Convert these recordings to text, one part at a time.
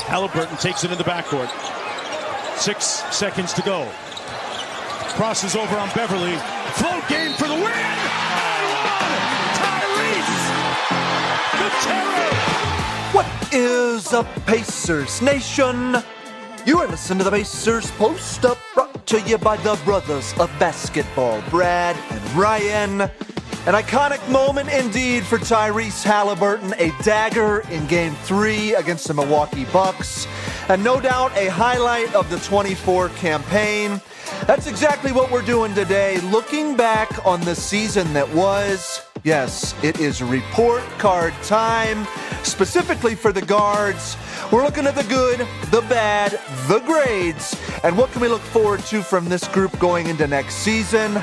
Haliburton takes it in the backcourt. 6 seconds to go. Crosses over on Beverly. Float game for the win! Tyrese! The terror! What is up, Pacers Nation? You are listening to the Pacers Post Up, brought to you by the brothers of basketball, Brad and Ryan. An iconic moment indeed for Tyrese Haliburton, a dagger in Game 3 against the Milwaukee Bucks, and no doubt a highlight of the 24 campaign. That's exactly what we're doing today, looking back on the season that was. Yes, it is report card time, specifically for the guards. We're looking at the good, the bad, the grades, and what can we look forward to from this group going into next season.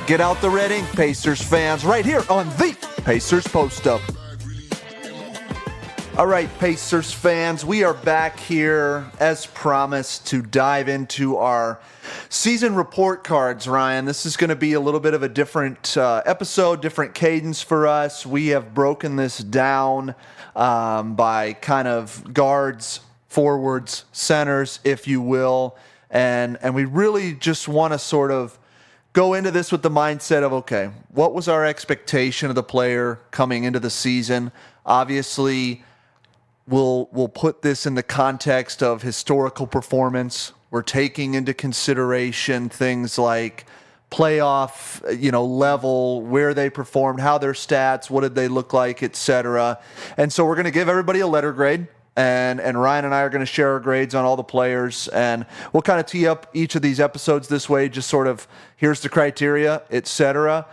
Get out the red ink, Pacers fans, right here on the Pacers Post Up. All right, Pacers fans, we are back here as promised to dive into our season report cards, Ryan. This is going to be a little bit of a different episode, different cadence for us. We have broken this down by kind of guards, forwards, centers, if you will. And we really just want to sort of go into this with the mindset of, okay, what was our expectation of the player coming into the season? Obviously, we'll put this in the context of historical performance. We're taking into consideration things like playoff, level, where they performed, how their stats, what did they look like, etc. And so we're going to give everybody a letter grade. And Ryan and I are going to share our grades on all the players, and we'll kind of tee up each of these episodes this way, just sort of here's the criteria, etc.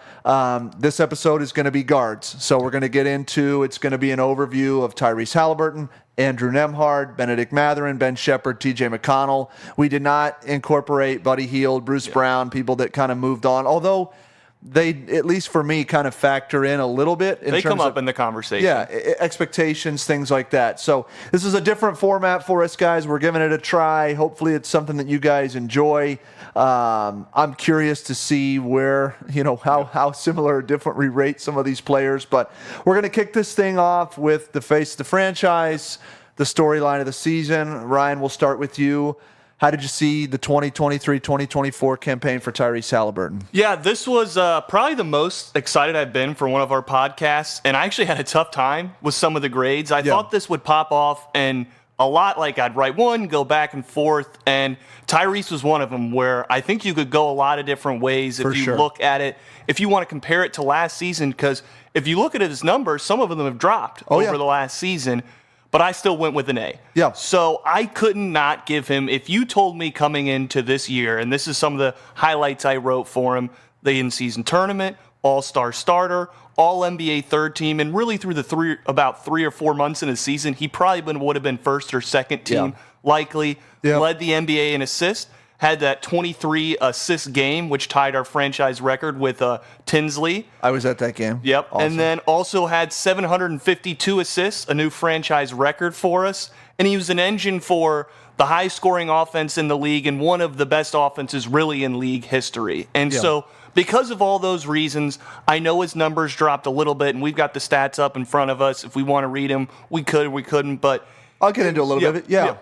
This episode is going to be guards, so we're going to get into, it's going to be an overview of Tyrese Haliburton, Andrew Nembhard, Bennedict Mathurin, Ben Sheppard, TJ McConnell. We did not incorporate Buddy Hield, Bruce Brown, people that kind of moved on, although they, at least for me, kind of factor in a little bit. They come up in the conversation. Yeah, expectations, things like that. So this is a different format for us, guys. We're giving it a try. Hopefully it's something that you guys enjoy. I'm curious to see where, how similar or different we rate some of these players. But we're going to kick this thing off with the face of the franchise, the storyline of the season. Ryan, we'll start with you. How did you see the 2023-2024 campaign for Tyrese Haliburton? Yeah, this was probably the most excited I've been for one of our podcasts, and I actually had a tough time with some of the grades. I thought this would pop off, and a lot like I'd write one, go back and forth, and Tyrese was one of them where I think you could go a lot of different ways if you look at it. If you want to compare it to last season, because if you look at his numbers, some of them have dropped over the last season. But I still went with an A. Yeah. So I could not give him, if you told me coming into this year, and this is some of the highlights I wrote for him, the in-season tournament, all-star starter, all-NBA third team, and really through about 3 or 4 months in his season, he probably would have been first or second team, likely, led the NBA in assists, had that 23-assist game, which tied our franchise record with Tinsley. I was at that game. Yep. Awesome. And then also had 752 assists, a new franchise record for us. And he was an engine for the high-scoring offense in the league and one of the best offenses really in league history. And so because of all those reasons, I know his numbers dropped a little bit, and we've got the stats up in front of us. If we want to read them, we could, we couldn't. But I'll get into a little bit of it.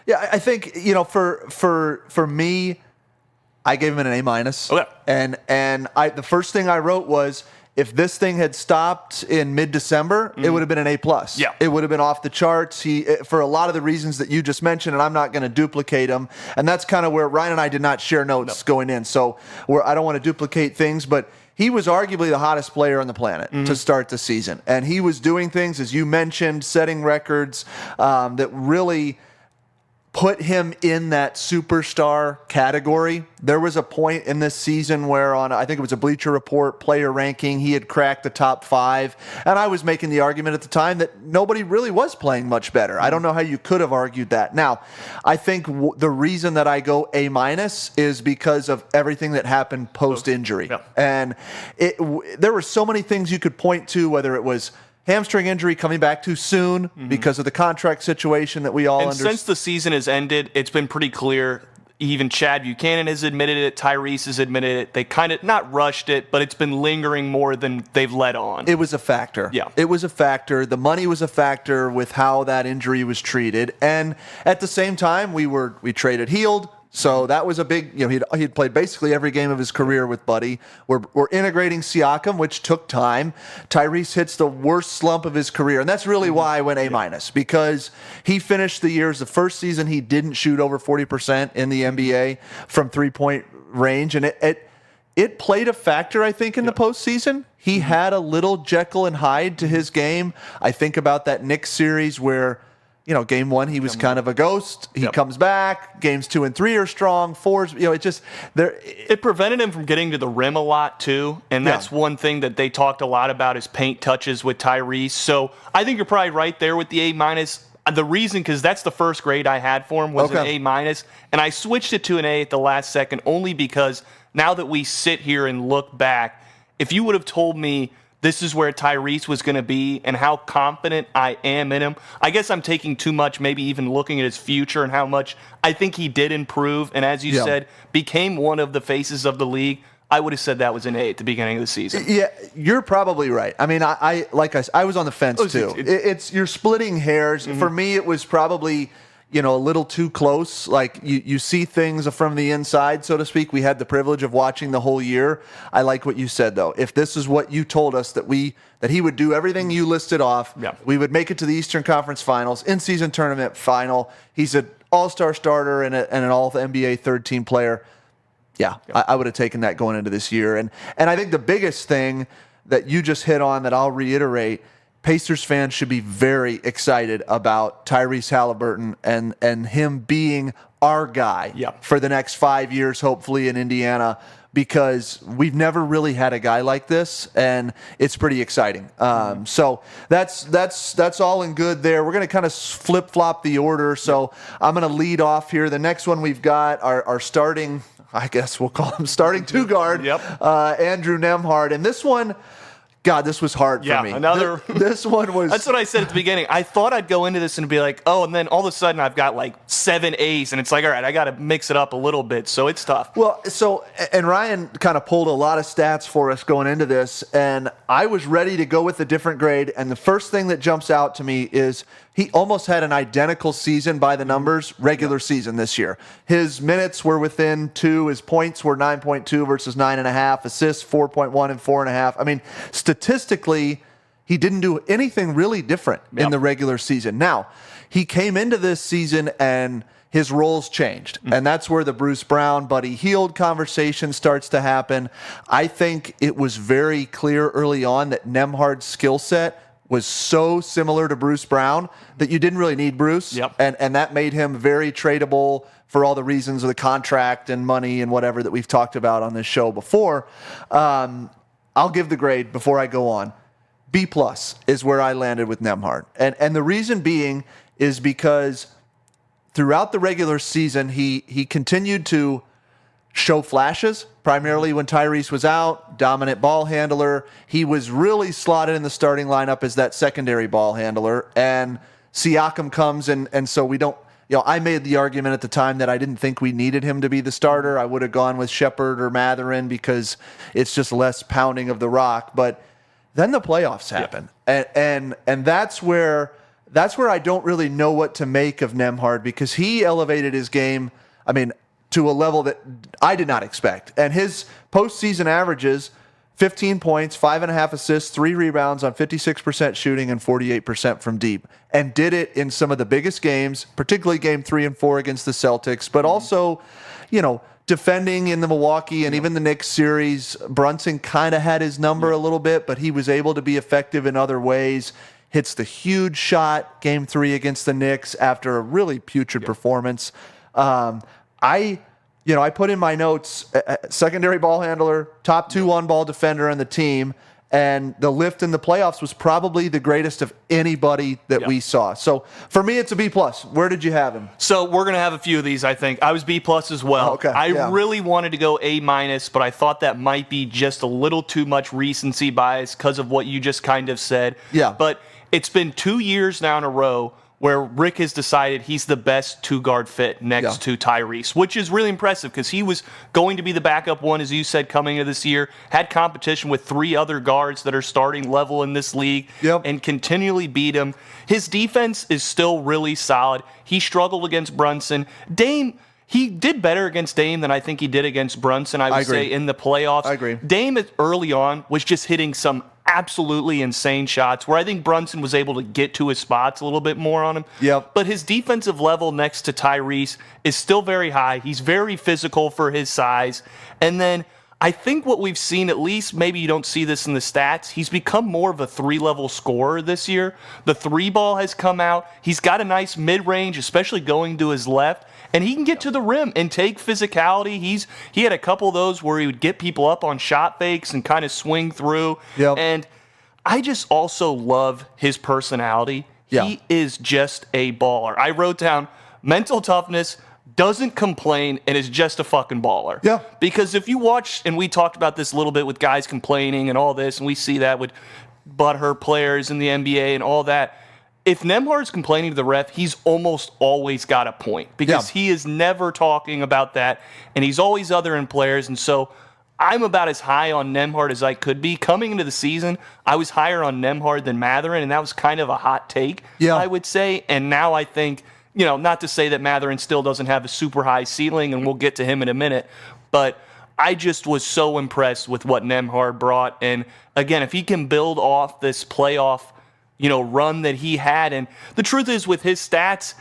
Yeah, I think, for me, I gave him an A-. Okay. And the first thing I wrote was, if this thing had stopped in mid-December, it would have been an A+. Yeah. It would have been off the charts. For a lot of the reasons that you just mentioned, and I'm not going to duplicate them. And that's kind of where Ryan and I did not share notes going in. So I don't want to duplicate things, but he was arguably the hottest player on the planet to start the season. And he was doing things, as you mentioned, setting records that really put him in that superstar category. There was a point in this season where I think it was a Bleacher Report player ranking, he had cracked the top 5. And I was making the argument at the time that nobody really was playing much better. I don't know how you could have argued that. Now, I think the reason that I go A- is because of everything that happened post-injury. Yeah. And there were so many things you could point to, whether it was hamstring injury coming back too soon because of the contract situation that we all understand. And since the season has ended, it's been pretty clear Even Chad Buchanan has admitted it. Tyrese has admitted it. They kind of not rushed it, but it's been lingering more than they've let on. It was a factor. Yeah. It was a factor. The money was a factor with how that injury was treated. And at the same time, we traded Heald. So that was a big, he'd played basically every game of his career with Buddy. We're integrating Siakam, which took time. Tyrese hits the worst slump of his career. And that's really why I went A-, because he finished the year as the first season he didn't shoot over 40% in the NBA from three-point range. And it played a factor, I think, in the postseason. He had a little Jekyll and Hyde to his game. I think about that Knicks series where, game 1, he was kind of a ghost. He comes back. Games 2 and 3 are strong. 4's, it prevented him from getting to the rim a lot, too. And that's one thing that they talked a lot about is paint touches with Tyrese. So I think you're probably right there with the A-. The reason, because that's the first grade I had for him, was an A-. And I switched it to an A at the last second only because now that we sit here and look back, if you would have told me this is where Tyrese was going to be and how confident I am in him. I guess I'm taking too much, maybe even looking at his future and how much I think he did improve. And as you said, became one of the faces of the league. I would have said that was an A at the beginning of the season. Yeah, you're probably right. I mean, I was on the fence too. You're splitting hairs. For me, it was probably a little too close. Like you see things from the inside, so to speak. We had the privilege of watching the whole year. I like what you said though. If this is what you told us that he would do everything you listed off, we would make it to the Eastern Conference Finals, in-season tournament final. He's an all-star starter and an all-NBA third-team player. I would have taken that going into this year. And I think the biggest thing that you just hit on that I'll reiterate, Pacers fans should be very excited about Tyrese Haliburton and him being our guy for the next 5 years, hopefully, in Indiana, because we've never really had a guy like this, and it's pretty exciting. So that's all in good there. We're going to kind of flip-flop the order, so I'm going to lead off here. The next one we've got our starting, I guess we'll call him starting two-guard, Andrew Nembhard. And this one, God, this was hard for me. This one was... That's what I said at the beginning. I thought I'd go into this and be like, and then all of a sudden I've got like 7 A's, and it's like, all right, I got to mix it up a little bit, so it's tough. Well, and Ryan kind of pulled a lot of stats for us going into this, and I was ready to go with a different grade, and the first thing that jumps out to me is he almost had an identical season by the numbers, regular season this year. His minutes were within 2. His points were 9.2 versus 9.5. Assists, 4.1 and 4.5. I mean, statistically, he didn't do anything really different in the regular season. Now, he came into this season and his roles changed. And that's where the Bruce Brown, Buddy Hield conversation starts to happen. I think it was very clear early on that Nembhard's skill set was so similar to Bruce Brown that you didn't really need Bruce. And that made him very tradable for all the reasons of the contract and money and whatever that we've talked about on this show before. I'll give the grade before I go on. B+ is where I landed with Nembhard. And the reason being is because throughout the regular season, he continued to show flashes, primarily when Tyrese was out, dominant ball handler. He was really slotted in the starting lineup as that secondary ball handler. And Siakam comes, and so we don't, I made the argument at the time that I didn't think we needed him to be the starter. I would have gone with Sheppard or Mathurin because it's just less pounding of the rock. But then the playoffs happen. And that's where I don't really know what to make of Nembhard, because he elevated his game, to a level that I did not expect. And his postseason averages, 15 points, 5.5 assists, 3 rebounds on 56% shooting and 48% from deep. And did it in some of the biggest games, particularly game 3 and 4 against the Celtics, but also, defending in the Milwaukee and even the Knicks series. Brunson kind of had his number a little bit, but he was able to be effective in other ways. Hits the huge shot game 3 against the Knicks after a really putrid performance. I put in my notes, secondary ball handler, top 2 on-ball defender on the team, and the lift in the playoffs was probably the greatest of anybody that we saw. So for me, it's a B+. Where did you have him? So we're going to have a few of these, I think. I was B+ as well. I really wanted to go A-, but I thought that might be just a little too much recency bias because of what you just kind of said. But it's been 2 years now in a row where Rick has decided he's the best two-guard fit next to Tyrese, which is really impressive because he was going to be the backup one, as you said, coming into this year, had competition with 3 other guards that are starting level in this league, and continually beat him. His defense is still really solid. He struggled against Brunson. Dame, he did better against Dame than I think he did against Brunson, I would say, in the playoffs. I agree. Dame early on was just hitting some absolutely insane shots where I think Brunson was able to get to his spots a little bit more on him. But his defensive level next to Tyrese is still very high. He's very physical for his size. And then I think what we've seen, at least maybe you don't see this in the stats, he's become more of a 3-level scorer this year. The 3-ball has come out. He's got a nice mid-range, especially going to his left. And he can get to the rim and take physicality. He had a couple of those where he would get people up on shot fakes and kind of swing through. And I just also love his personality. He is just a baller. I wrote down mental toughness, doesn't complain, and is just a fucking baller. Because if you watch, and we talked about this a little bit with guys complaining and all this, and we see that with butthurt players in the NBA and all that. If Nembhard's complaining to the ref, he's almost always got a point because he is never talking about that, and he's always othering players. And so I'm about as high on Nembhard as I could be. Coming into the season, I was higher on Nembhard than Mathurin, and that was kind of a hot take, I would say. And now I think, not to say that Mathurin still doesn't have a super high ceiling, and we'll get to him in a minute, but I just was so impressed with what Nembhard brought. And again, if he can build off this playoff run that he had. And the truth is, with his stats,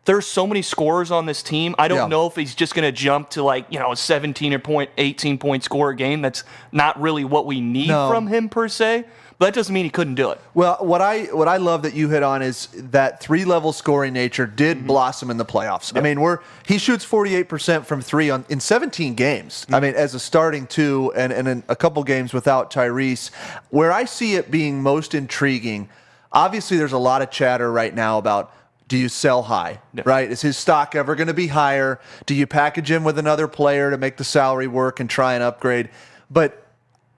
there's so many scorers on this team. I don't know if he's just going to jump to a 17 or 18-point score a game. That's not really what we need from him per se. But that doesn't mean he couldn't do it. Well, what I love that you hit on is that 3-level scoring nature did blossom in the playoffs. I mean, he shoots 48% from 3 in 17 games. I mean, as a starting 2 and in a couple games without Tyrese. Where I see it being most intriguing, obviously, there's a lot of chatter right now about, do you sell high, right? Is his stock ever going to be higher? Do you package him with another player to make the salary work and try and upgrade? But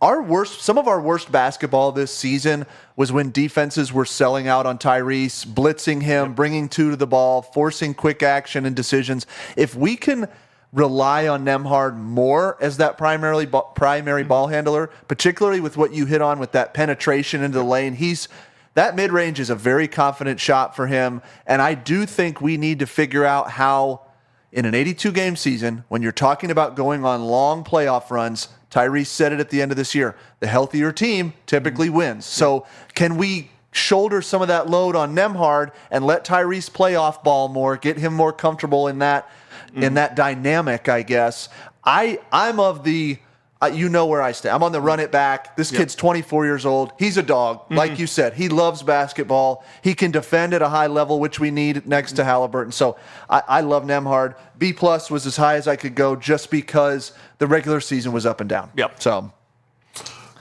some of our worst basketball this season was when defenses were selling out on Tyrese, blitzing him, bringing 2 to the ball, forcing quick action and decisions. If we can rely on Nembhard more as that primary ball handler, particularly with what you hit on with that penetration into the lane, that mid-range is a very confident shot for him, and I do think we need to figure out how, in an 82-game season, when you're talking about going on long playoff runs, Tyrese said it at the end of this year, the healthier team typically wins. So can we shoulder some of that load on Nembhard and let Tyrese play off ball more, get him more comfortable in that dynamic, I guess? I'm of the... you know where I stand. I'm on the run it back. This kid's 24 years old. He's a dog. Like you said, he loves basketball. He can defend at a high level, which we need next to Haliburton. So I love Nembhard. B+ was as high as I could go just because the regular season was up and down. So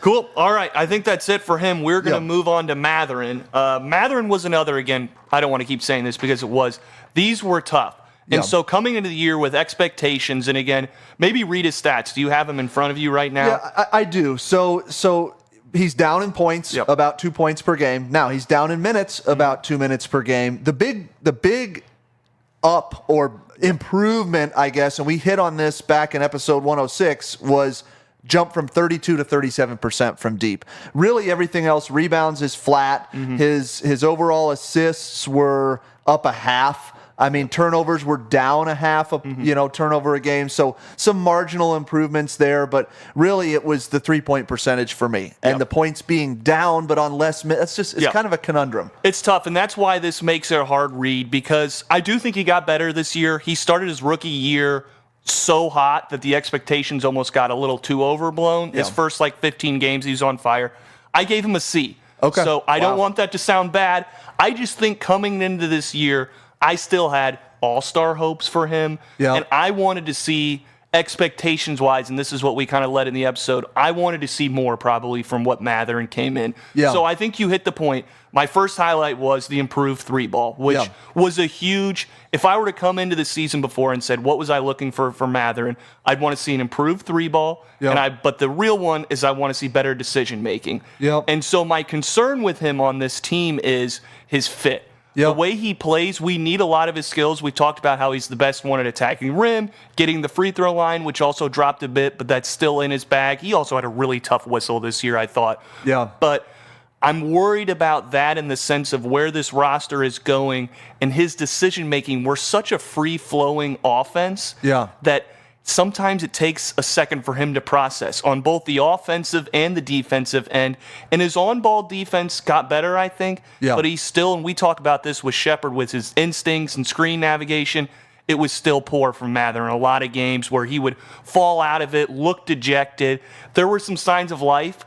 cool. All right. I think that's it for him. We're going to move on to Mathurin. Mathurin was another, again, I don't want to keep saying this because these were tough. And so coming into the year with expectations, and again, maybe read his stats. Do you have him in front of you right now? Yeah, I do. So he's down in points, about 2 points per game. Now he's down in minutes, about 2 minutes per game. The big up or improvement, I guess, and we hit on this back in episode 106, was jump from 32 to 37% from deep. Really, everything else, rebounds is flat. His overall assists were up a half. I mean, turnovers were down a half of, turnover a game. So some marginal improvements there, but really it was the 3-point percentage for me. And the points being down, but on less minutes, it's kind of a conundrum. It's tough, and that's why this makes it a hard read, because I do think he got better this year. He started his rookie year so hot that the expectations almost got a little too overblown. His first 15 games, he was on fire. I gave him a C. Okay. So I don't want that to sound bad. I just think coming into this year, I still had all-star hopes for him, and I wanted to see expectations-wise, and this is what we kind of led in the episode, I wanted to see more probably from what Mathurin came in. So I think you hit the point. My first highlight was the improved 3-ball, which was a huge, if I were to come into the season before and said, what was I looking for Mathurin, I'd want to see an improved 3-ball, but the real one is I want to see better decision-making. And so my concern with him on this team is his fit. The way he plays, we need a lot of his skills. We've talked about how he's the best one at attacking rim, getting the free throw line, which also dropped a bit, but that's still in his bag. He also had a really tough whistle this year, I thought. Yeah. But I'm worried about that in the sense of where this roster is going and his decision-making. We're such a free-flowing offense that sometimes it takes a second for him to process on both the offensive and the defensive end. And his on-ball defense got better, I think. But he's still, and we talk about this with Sheppard, with his instincts and screen navigation, it was still poor from Mathurin. A lot of games where he would fall out of it, look dejected. There were some signs of life.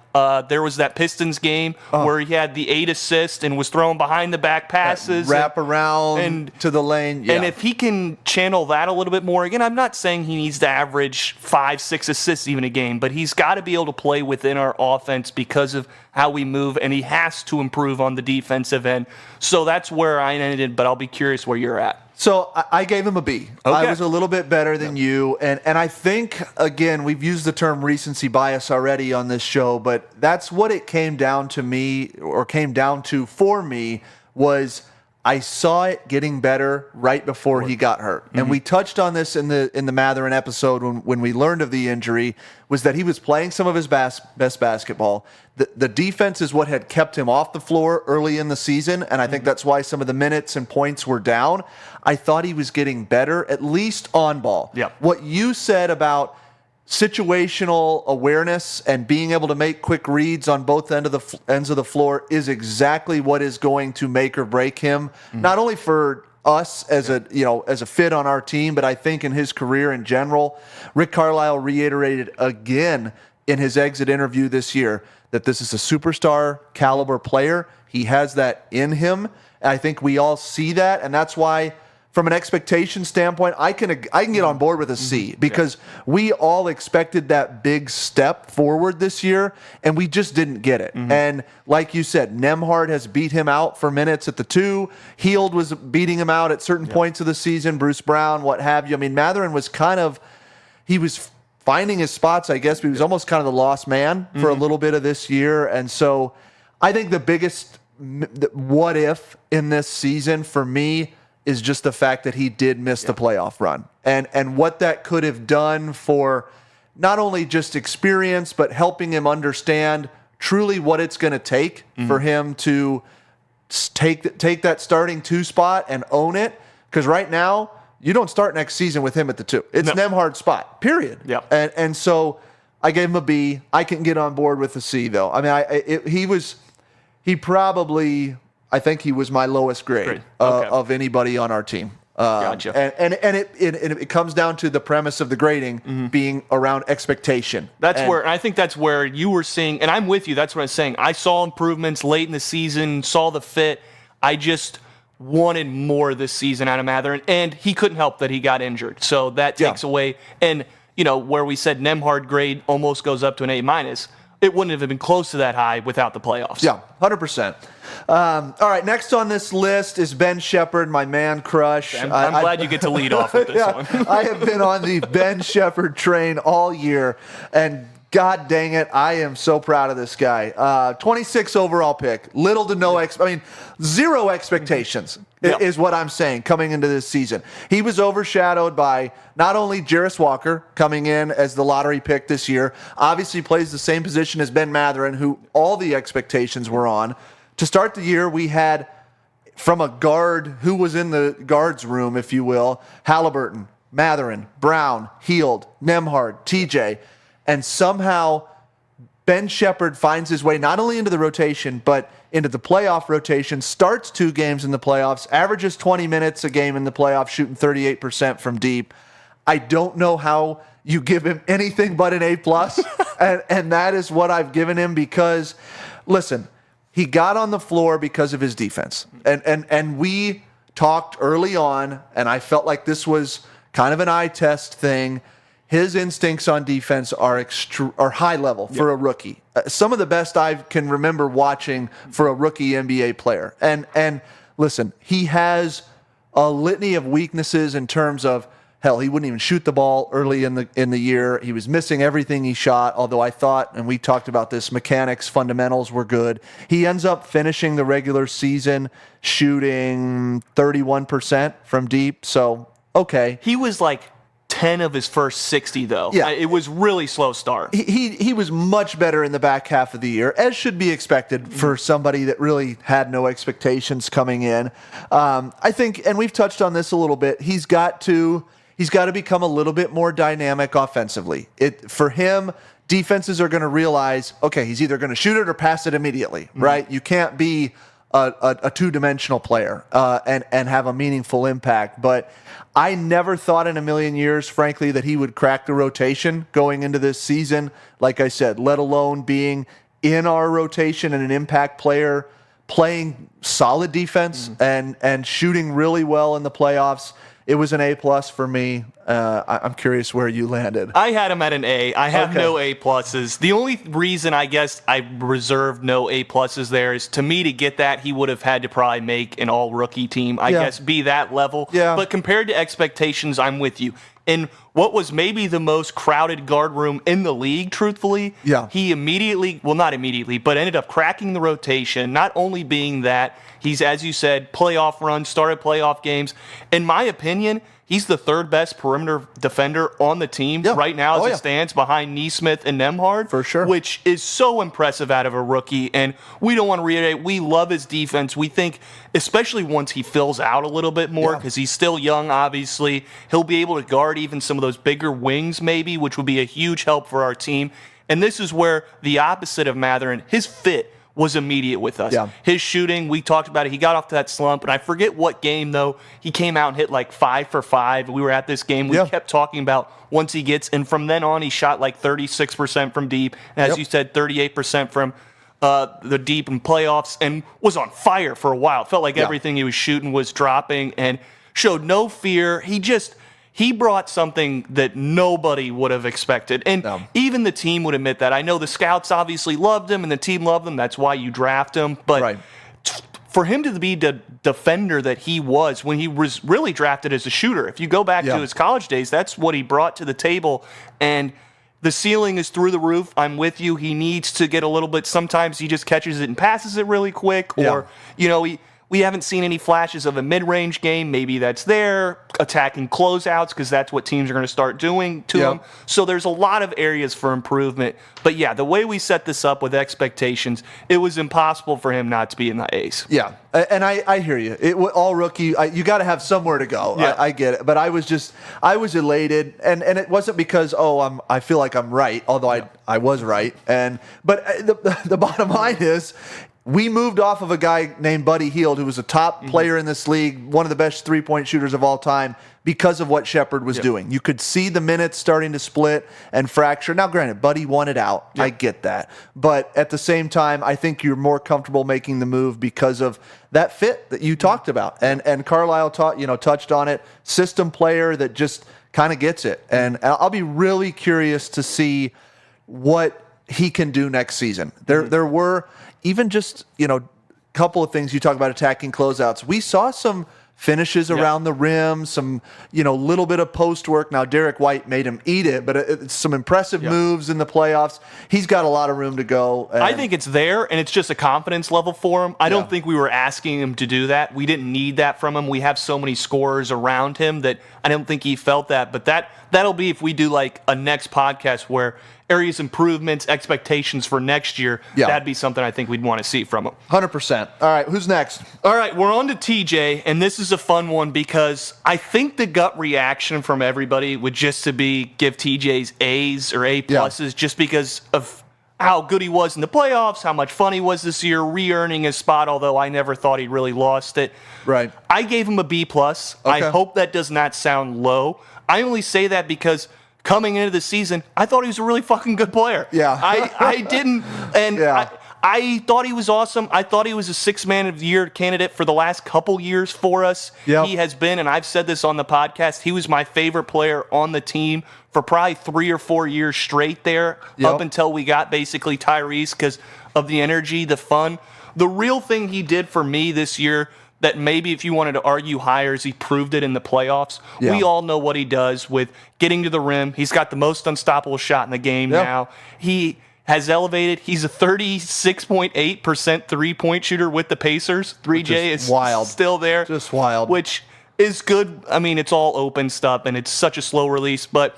There was that Pistons game where he had the 8 assists and was throwing behind the back passes. Wrap around to the lane. And if he can channel that a little bit more, again, I'm not saying he needs to average 5-6 assists even a game, but he's got to be able to play within our offense because of how we move, and he has to improve on the defensive end. So that's where I ended, but I'll be curious where you're at. So I gave him a B. I was a little bit better than you. And I think, again, we've used the term recency bias already on this show, but that's what it came down to me, or came down to for me, was I saw it getting better right before he got hurt. And we touched on this in the Mathurin episode when we learned of the injury, was that he was playing some of his best basketball. The defense is what had kept him off the floor early in the season, and I think that's why some of the minutes and points were down. I thought he was getting better, at least on ball. What you said about situational awareness and being able to make quick reads on both ends of the floor is exactly what is going to make or break him, not only for us as a fit on our team, but I think in his career in general. Rick Carlisle reiterated again in his exit interview this year that this is a superstar caliber player. He has that in him, and I think we all see that, and that's why, from an expectation standpoint, I can get on board with a C, because we all expected that big step forward this year, and we just didn't get it. And like you said, Nembhard has beat him out for minutes at the 2. Hield was beating him out at certain points of the season. Bruce Brown, what have you. I mean, Mathurin was he was finding his spots, I guess, but he was almost kind of the lost man for a little bit of this year. And so I think the biggest what if in this season for me is just the fact that he did miss the playoff run, and what that could have done for not only just experience, but helping him understand truly what it's going to take for him to take that starting 2 spot and own it. Because right now, you don't start next season with him at the 2. It's Nembhard's spot, period. And so I gave him a B. I can get on board with a C, though. I mean, I think he was my lowest grade of anybody on our team. Gotcha. And it comes down to the premise of the grading being around expectation. I think that's where you were seeing, and I'm with you, that's what I'm saying. I saw improvements late in the season, saw the fit. I just wanted more this season out of Mathurin, and he couldn't help that he got injured. So that takes away, and where we said Nembhard grade almost goes up to an A-, it wouldn't have been close to that high without the playoffs. Yeah, 100%. All right, next on this list is Ben Sheppard, my man crush. I'm glad you get to lead off with this one. I have been on the Ben Sheppard train all year, and God dang it, I am so proud of this guy. 26 overall pick, little to no zero expectations is what I'm saying coming into this season. He was overshadowed by not only Jarris Walker coming in as the lottery pick this year, obviously plays the same position as Ben Mathurin, who all the expectations were on. To start the year, we had, from a guard who was in the guards room, if you will, Haliburton, Mathurin, Brown, Hield, Nembhard, TJ, and somehow Ben Sheppard finds his way not only into the rotation, but into the playoff rotation, starts 2 games in the playoffs, averages 20 minutes a game in the playoffs, shooting 38% from deep. I don't know how you give him anything but an A+, and that is what I've given him because, listen, he got on the floor because of his defense. And we talked early on, and I felt like this was kind of an eye test thing. His instincts on defense are high level for a rookie. Some of the best I can remember watching for a rookie NBA player. And listen, he has a litany of weaknesses in terms of Hell, he wouldn't even shoot the ball early in the year. He was missing everything he shot, although I thought, and we talked about this, mechanics, fundamentals were good. He ends up finishing the regular season shooting 31% from deep, so okay. He was like 10 of his first 60, though. Yeah. It was really slow start. He was much better in the back half of the year, as should be expected for somebody that really had no expectations coming in. I think, and we've touched on this a little bit, he's got to become a little bit more dynamic offensively. For him, defenses are going to realize, okay, he's either going to shoot it or pass it immediately, right? You can't be a two-dimensional player and have a meaningful impact. But I never thought in a million years, frankly, that he would crack the rotation going into this season. Like I said, let alone being in our rotation and an impact player, playing solid defense and shooting really well in the playoffs. It was an A+ for me. I'm curious where you landed. I had him at an A. I have no A+. The only reason I guess I reserved no A+ there is, to me, to get that, he would have had to probably make an all-rookie team, I guess, be that level. Yeah. But compared to expectations, I'm with you. In what was maybe the most crowded guard room in the league, truthfully, he immediately, well, not immediately, but ended up cracking the rotation, not only being that, he's, as you said, playoff runs, started playoff games. In my opinion, he's the third best perimeter defender on the team right now as it stands, behind Nesmith and Nembhard. For sure. Which is so impressive out of a rookie. And we don't want to reiterate, we love his defense. We think, especially once he fills out a little bit more, because he's still young, obviously, he'll be able to guard even some of those bigger wings maybe, which would be a huge help for our team. And this is where the opposite of Mathurin, his fit was immediate with us. His shooting, we talked about it. He got off to that slump, and I forget what game, though. He came out and hit like 5 for 5. We were at this game. We kept talking about once he gets, and from then on, he shot like 36% from deep. And as you said, 38% from the deep in playoffs, and was on fire for a while. It felt like everything he was shooting was dropping and showed no fear. He brought something that nobody would have expected. And even the team would admit that. I know the scouts obviously loved him and the team loved him. That's why you draft him. But for him to be the defender that he was when he was really drafted as a shooter, if you go back to his college days, that's what he brought to the table. And the ceiling is through the roof. I'm with you. He needs to get a little bit. Sometimes he just catches it and passes it really quick. Or, we haven't seen any flashes of a mid-range game. Maybe that's there, attacking closeouts, because that's what teams are going to start doing to him. So there's a lot of areas for improvement. But yeah, the way we set this up with expectations, it was impossible for him not to be in the A's. Yeah, and I hear you. All rookie, you got to have somewhere to go. I get it. But I was elated, and it wasn't because, I feel like I'm right, although I was right. But the bottom line is, we moved off of a guy named Buddy Hield, who was a top player in this league, one of the best three-point shooters of all time, because of what Sheppard was doing. You could see the minutes starting to split and fracture. Now, granted, Buddy won it out. I get that. But at the same time, I think you're more comfortable making the move because of that fit that you talked about. And Carlisle touched on it. System player that just kind of gets it. And I'll be really curious to see what he can do next season. There were even just, couple of things you talk about attacking closeouts. We saw some finishes around the rim, some, little bit of post work. Now, Derek White made him eat it, but it's some impressive moves in the playoffs. He's got a lot of room to go. I think it's there, and it's just a confidence level for him. I don't think we were asking him to do that. We didn't need that from him. We have so many scorers around him that I don't think he felt that. But that'll be if we do like a next podcast where areas improvements, expectations for next year, that'd be something I think we'd want to see from him. 100%. All right, who's next? All right, we're on to TJ, and this is a fun one because I think the gut reaction from everybody would just to be give TJ's A's or A pluses just because of how good he was in the playoffs, how much fun he was this year, re-earning his spot, although I never thought he really lost it. Right. I gave him a B+. I hope that does not sound low. I only say that because coming into the season, I thought he was a really fucking good player. Yeah. I didn't, and I thought he was awesome. I thought he was a six-man of the year candidate for the last couple years for us. Yep. He has been, and I've said this on the podcast, he was my favorite player on the team for probably 3 or 4 years straight there, up until we got basically Tyrese because of the energy, the fun. The real thing he did for me this year that maybe if you wanted to argue hires, he proved it in the playoffs. Yeah. We all know what he does with getting to the rim. He's got the most unstoppable shot in the game now. He has elevated. He's a 36.8% three-point shooter with the Pacers. 3J is wild. Still there. Just wild. Which is good. I mean, it's all open stuff, and it's such a slow release. But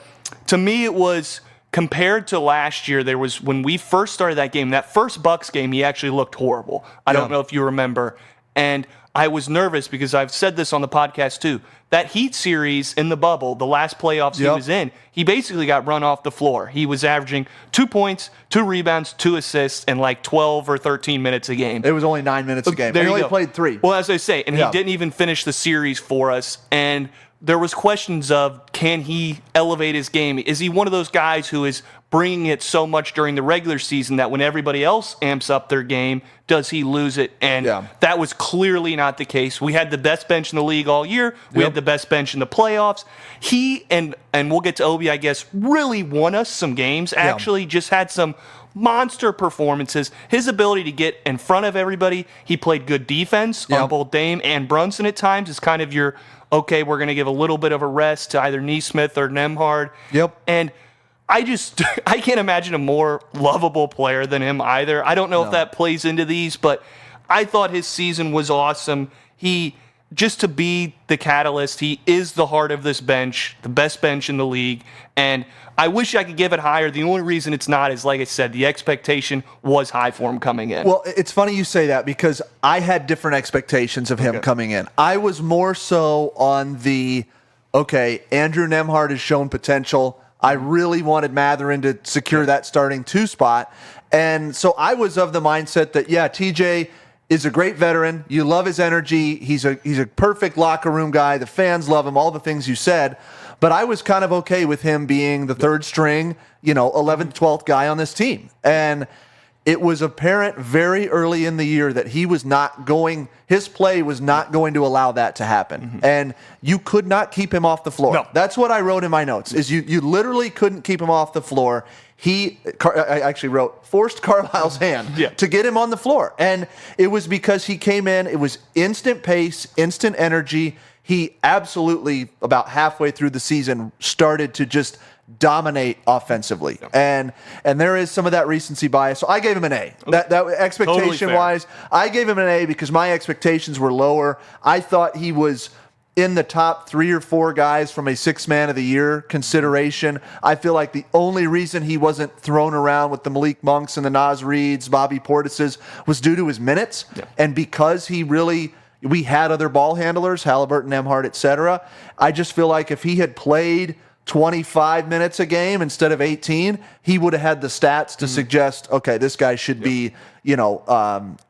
to me, it was compared to last year, there was when we first started that game, that first Bucks game, he actually looked horrible. I don't know if you remember. And I was nervous because I've said this on the podcast too. That Heat series in the bubble, the last playoffs he was in, he basically got run off the floor. He was averaging 2 points, 2 rebounds, 2 assists in like 12 or 13 minutes a game. It was only 9 minutes a game. There He you only go. played 3. Well, as I say, and he didn't even finish the series for us. And there was questions of, can he elevate his game? Is he one of those guys who is bringing it so much during the regular season that when everybody else amps up their game, does he lose it? And that was clearly not the case. We had the best bench in the league all year. We had the best bench in the playoffs. He, and we'll get to Obi, I guess, really won us some games. Actually just had some monster performances. His ability to get in front of everybody. He played good defense on both Dame and Brunson at times. Is kind of your, okay, we're going to give a little bit of a rest to either Nesmith or Nembhard. And I can't imagine a more lovable player than him either. I don't know if that plays into these, but I thought his season was awesome. Just to be the catalyst, he is the heart of this bench, the best bench in the league. And I wish I could give it higher. The only reason it's not is, like I said, the expectation was high for him coming in. Well, it's funny you say that because I had different expectations of him coming in. I was more so on the, okay, Andrew Nembhard has shown potential. I really wanted Mathurin to secure that starting 2 spot. And so I was of the mindset that, TJ is a great veteran. You love his energy. He's a perfect locker room guy. The fans love him, all the things you said. But I was kind of okay with him being the 3rd string, 11th, 12th guy on this team. And it was apparent very early in the year that his play was not going to allow that to happen. And you could not keep him off the floor. No. That's what I wrote in my notes, is you literally couldn't keep him off the floor. I actually wrote, forced Carlisle's hand to get him on the floor. And it was because he came in, it was instant pace, instant energy. He absolutely, about halfway through the season, started to just dominate offensively. And there is some of that recency bias. So I gave him an A. That expectation-wise, I gave him an A because my expectations were lower. I thought he was in the top 3 or 4 guys from a 6th man of the year consideration. I feel like the only reason he wasn't thrown around with the Malik Monks and the Naz Reids, Bobby Portises, was due to his minutes. And because we had other ball handlers, Haliburton, Nembhard, etc. I just feel like if he had played 25 minutes a game instead of 18, he would have had the stats to suggest, okay, this guy should be,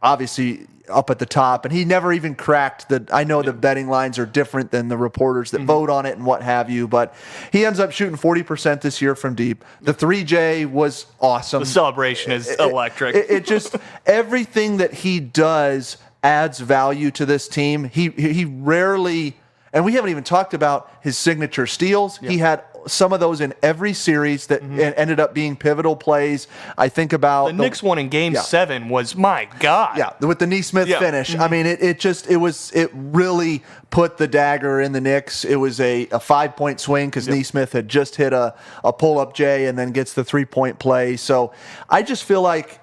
obviously up at the top. And he never even cracked I know the betting lines are different than the reporters that vote on it and what have you, but he ends up shooting 40% this year from deep. The 3J was awesome. The celebration is electric. It just, everything that he does adds value to this team. He rarely, and we haven't even talked about his signature steals. He had some of those in every series that ended up being pivotal plays. I think about the Knicks one in Game 7 was, my God. With the Nesmith finish. I mean, it really put the dagger in the Knicks. It was a 5-point swing because Nesmith had just hit a pull-up J and then gets the 3-point play. So I just feel like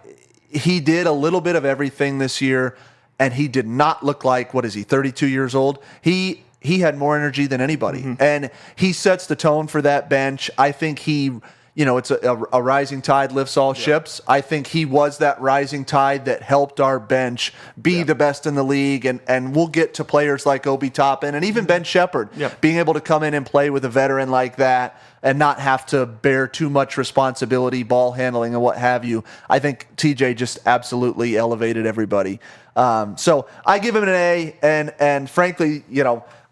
he did a little bit of everything this year. And he did not look like, 32 years old? He had more energy than anybody. And he sets the tone for that bench. I think it's a rising tide lifts all ships. I think he was that rising tide that helped our bench be the best in the league. And we'll get to players like Obi Toppin and even Ben Sheppard being able to come in and play with a veteran like that and not have to bear too much responsibility, ball handling and what have you. I think TJ just absolutely elevated everybody. So I give him an A, and frankly,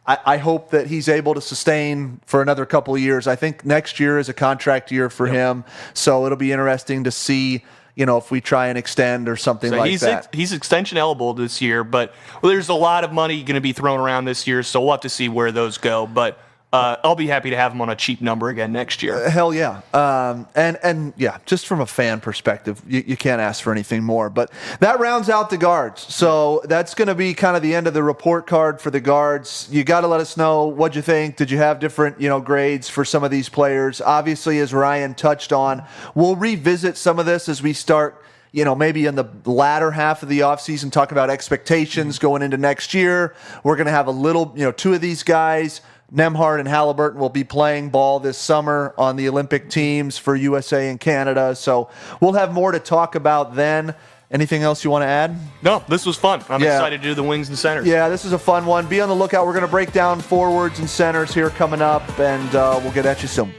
I hope that he's able to sustain for another couple of years. I think next year is a contract year for him, so it'll be interesting to see, if we try and extend or something like that. He's extension eligible this year, but there's a lot of money going to be thrown around this year, so we'll have to see where those go. But I'll be happy to have him on a cheap number again next year. Hell yeah. And yeah, just from a fan perspective, you can't ask for anything more. But that rounds out the guards. So that's going to be kind of the end of the report card for the guards. You got to let us know what you think. Did you have different, grades for some of these players? Obviously, as Ryan touched on, we'll revisit some of this as we start, maybe in the latter half of the offseason, talk about expectations going into next year. We're going to have a little, two of these guys, Nembhard and Haliburton, will be playing ball this summer on the Olympic teams for USA and Canada. So we'll have more to talk about then. Anything else you want to add? No, this was fun. I'm excited to do the wings and centers. Yeah, this is a fun one. Be on the lookout. We're going to break down forwards and centers here coming up, and we'll get at you soon.